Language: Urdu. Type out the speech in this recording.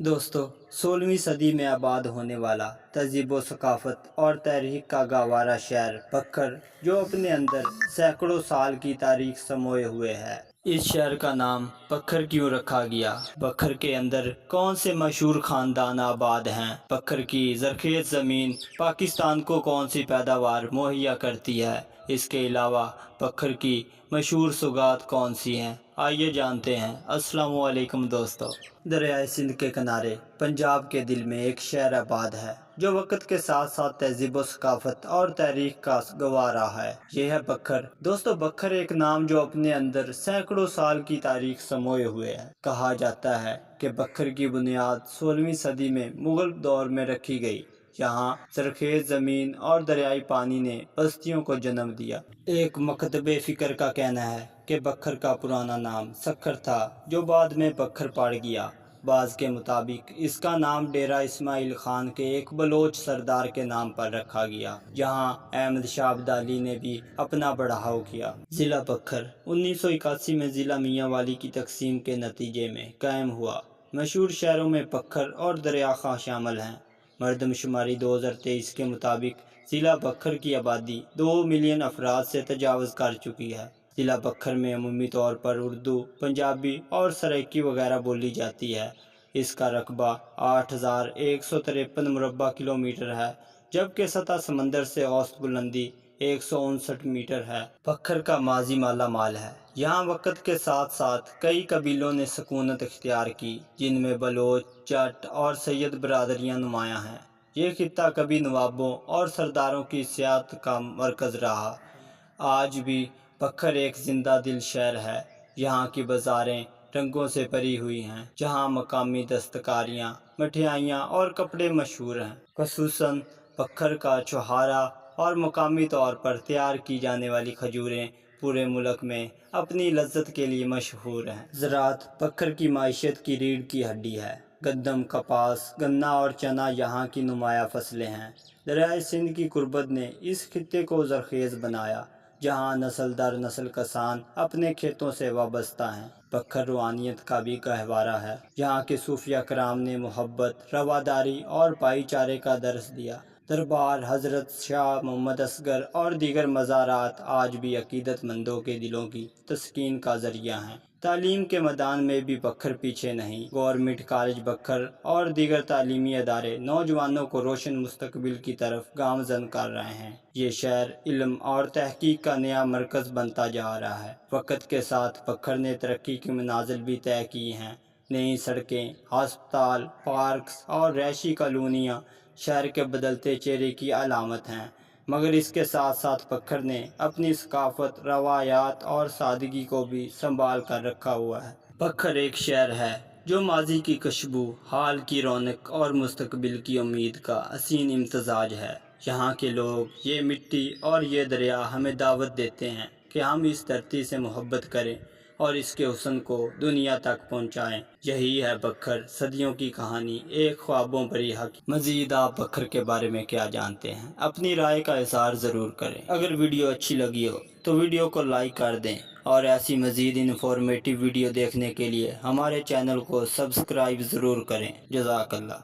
دوستو 16ویں صدی میں آباد ہونے والا تہذیب و ثقافت اور تاریخ کا گہوارہ شہر بکھر جو اپنے اندر سینکڑوں سال کی تاریخ سموئے ہوئے ہے۔ اس شہر کا نام بکھر کیوں رکھا گیا؟ بکھر کے اندر کون سے مشہور خاندان آباد ہیں؟ بکھر کی زرخیز زمین پاکستان کو کون سی پیداوار مہیا کرتی ہے؟ اس کے علاوہ بکھر کی مشہور سوغات کون سی ہیں؟ آئیے جانتے ہیں۔ السلام علیکم دوستو۔ دریائے سندھ کے کنارے پنجاب کے دل میں ایک شہر آباد ہے جو وقت کے ساتھ ساتھ تہذیب و ثقافت اور تاریخ کا گواہ رہا ہے۔ یہ ہے بکھر۔ دوستو بکھر ایک نام جو اپنے اندر سینکڑوں سال کی تاریخ سموئے ہوئے ہے۔ کہا جاتا ہے کہ بکھر کی بنیاد 16ویں صدی میں مغل دور میں رکھی گئی۔ یہاں زرخیز زمین اور دریائی پانی نے بستیوں کو جنم دیا۔ ایک مکتب فکر کا کہنا ہے کہ بکھر کا پرانا نام سکھر تھا جو بعد میں بکھر پڑ گیا۔ بعض کے مطابق اس کا نام ڈیرہ اسماعیل خان کے ایک بلوچ سردار کے نام پر رکھا گیا جہاں احمد شاہ ابدالی نے بھی اپنا بڑھاؤ کیا۔ ضلع بکھر 1981 میں ضلع میاں والی کی تقسیم کے نتیجے میں قائم ہوا۔ مشہور شہروں میں بکھر اور دریا خواہ شامل ہیں۔ مردم شماری 2023 کے مطابق ضلع بکھر کی آبادی 2 ملین افراد سے تجاوز کر چکی ہے۔ ضلع بکھر میں عمومی طور پر اردو، پنجابی اور سرائیکی وغیرہ بولی جاتی ہے۔ اس کا رقبہ 8153 مربع کلومیٹر ہے جبکہ سطح سمندر سے اوسط بلندی 159 میٹر ہے۔ بکھر کا ماضی مالا مال ہے۔ یہاں وقت کے ساتھ ساتھ کئی قبیلوں نے سکونت اختیار کی جن میں بلوچ، جٹ اور سید برادریاں نمایاں ہیں۔ یہ خطہ کبھی نوابوں اور سرداروں کی سیاحت کا مرکز رہا۔ آج بھی بکھر ایک زندہ دل شہر ہے۔ یہاں کی بازاریں رنگوں سے بھری ہوئی ہیں جہاں مقامی دستکاریاں، مٹھائیاں اور کپڑے مشہور ہیں۔ خصوصاً بکھر کا چھہارا اور مقامی طور پر تیار کی جانے والی کھجوریں پورے ملک میں اپنی لذت کے لیے مشہور ہیں۔ زراعت بکھر کی معیشت کی ریڑھ کی ہڈی ہے۔ گندم، کپاس، گنا اور چنا یہاں کی نمایاں فصلیں ہیں۔ دریائے سندھ کی قربت نے اس خطے کو زرخیز بنایا جہاں نسل در نسل کسان اپنے کھیتوں سے وابستہ ہیں۔ بکھر روحانیت کا بھی گہوارہ ہے۔ یہاں کے صوفیہ کرام نے محبت، رواداری اور بھائی چارے کا درس دیا۔ دربار حضرت شاہ محمد اصغر اور دیگر مزارات آج بھی عقیدت مندوں کے دلوں کی تسکین کا ذریعہ ہیں۔ تعلیم کے میدان میں بھی بکھر پیچھے نہیں۔ گورنمنٹ کالج بکھر اور دیگر تعلیمی ادارے نوجوانوں کو روشن مستقبل کی طرف گامزن کر رہے ہیں۔ یہ شہر علم اور تحقیق کا نیا مرکز بنتا جا رہا ہے۔ وقت کے ساتھ بکھر نے ترقی کی منازل بھی طے کی ہیں۔ نئی سڑکیں، ہسپتال، پارکس اور رہائشی کالونیاں شہر کے بدلتے چہرے کی علامت ہیں، مگر اس کے ساتھ ساتھ بکھر نے اپنی ثقافت، روایات اور سادگی کو بھی سنبھال کر رکھا ہوا ہے۔ بکھر ایک شہر ہے جو ماضی کی خوشبو، حال کی رونق اور مستقبل کی امید کا حسین امتزاج ہے۔ یہاں کے لوگ، یہ مٹی اور یہ دریا ہمیں دعوت دیتے ہیں کہ ہم اس دھرتی سے محبت کریں اور اس کے حسن کو دنیا تک پہنچائیں۔ یہی ہے بکھر، صدیوں کی کہانی، ایک خوابوں بھری حقیقت۔ مزید آپ بکھر کے بارے میں کیا جانتے ہیں؟ اپنی رائے کا اظہار ضرور کریں۔ اگر ویڈیو اچھی لگی ہو تو ویڈیو کو لائک کر دیں اور ایسی مزید انفارمیٹیو ویڈیو دیکھنے کے لیے ہمارے چینل کو سبسکرائب ضرور کریں۔ جزاک اللہ۔